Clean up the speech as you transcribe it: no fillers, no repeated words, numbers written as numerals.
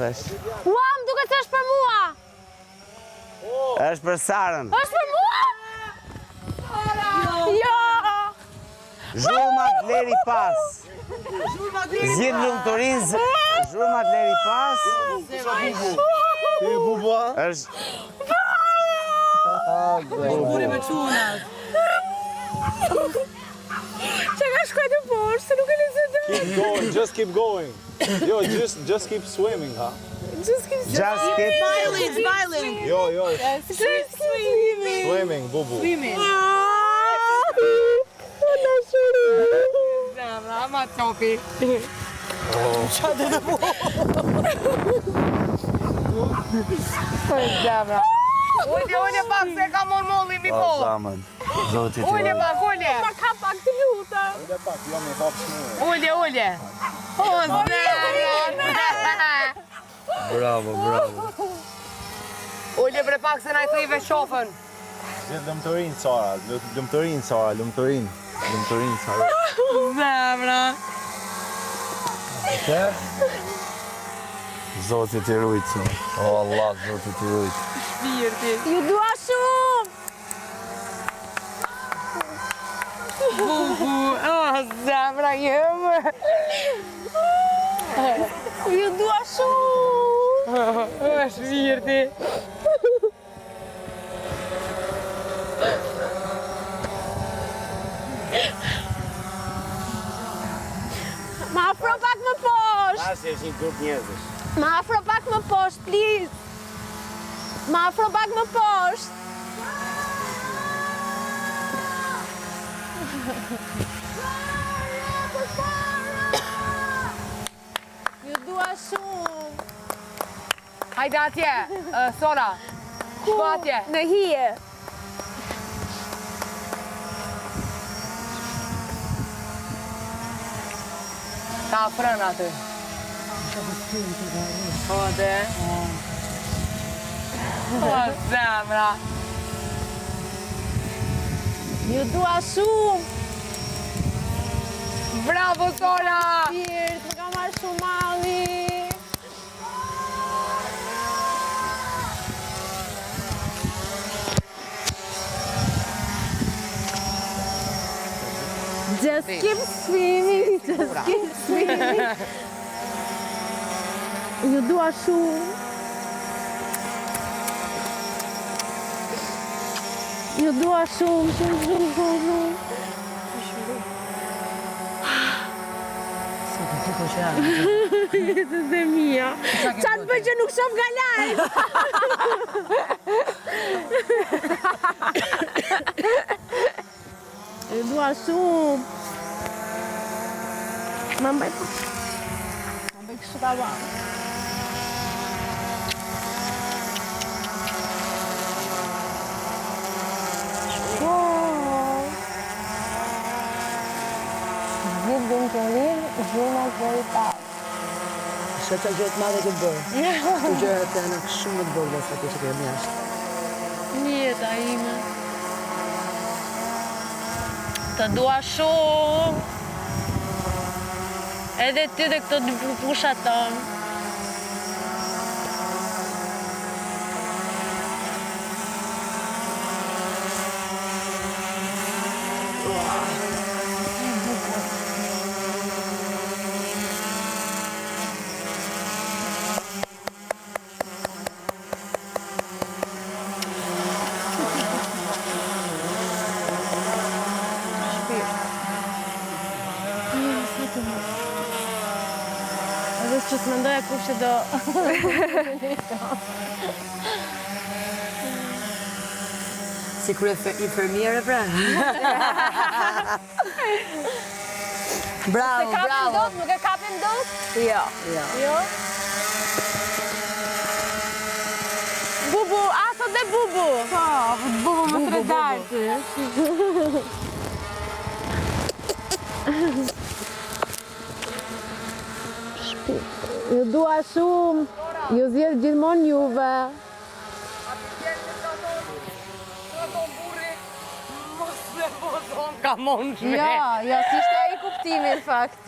vesh. Ua, më duket se është për mua! Është për Sarën. Është për mua? Jo! Zhurmat Leri Pas. Zjedh lumëturin, zhurmat Leri Pas. Ti bubua? Është... Buri me qunat. Që ka shkoj të poshtë, se nuk e lezë të... Keep going, just keep going. Yo, just keep swimming, ha? Just keep... Smiling. Jo. Just keep swimming. Swimming, bubu. Swimming. Në shuri. Zemra, ama topi. Qatë të po? Zemra. Ujde pak se ka molli mi po. O, Samën. Zotit të Ujde pak, ujde. Ma ka pak të luta. Ujde pak, jo me hap shmurë. Ujde. O, zemra. Bravo. Ujde bre pak se na i thrive shofën. Zjedh lumëturin, Sara. Lumëturin, Sara. Lumëturin, Sara. Zemra. Zotit të rujtë. O, Allah, Zotit të rujtë. Shpirti. Ju dua shumë. Bubu. O, zemra jemë. Ju dua shumë. O, shpirti. Ma afro pak më poshtë. Tash është një grup njerëzish. Ma afro pak më poshtë, please. Ma afro pak më poshtë. Ju dua shumë. Hajde atje, Sora. Shko atje. Në hije. Ta afrën aty. O, dhe. O, zemra. Ju dua shumë. Bravo, Sora. Shpirt, më ka marrë shumë malli. Just keep swimming, just keep swimming. Ju dua shumë. Ju dua shumë. Jetës e mia. Qatë për që nuk shoh nga lajt. Ju dua shumë. Ma mbaj kështu ta bëjmë. Zgjidhim të rinë, zhurmat Leri Pas. Shë që gjëtë madhe këtë bërë. Të gjëhet e në shumë të bërë dhe sa të që kemë jashtë. Njeta ime. Të dua shumë. Edhe ty dhe këto dy pusha tonë. Edhe që të mendoja kush që do... Si kërë infermiere, pra? Bravo. Nuk e kapim dot? Jo. Jo? Bubu, aso dhe bubu. Po, bubu më të redartë. Ju dua shumë. Ju zjedh gjithmonë juve. Ka mund shme. Jo, s'ishte ai kuptimi, në fakt.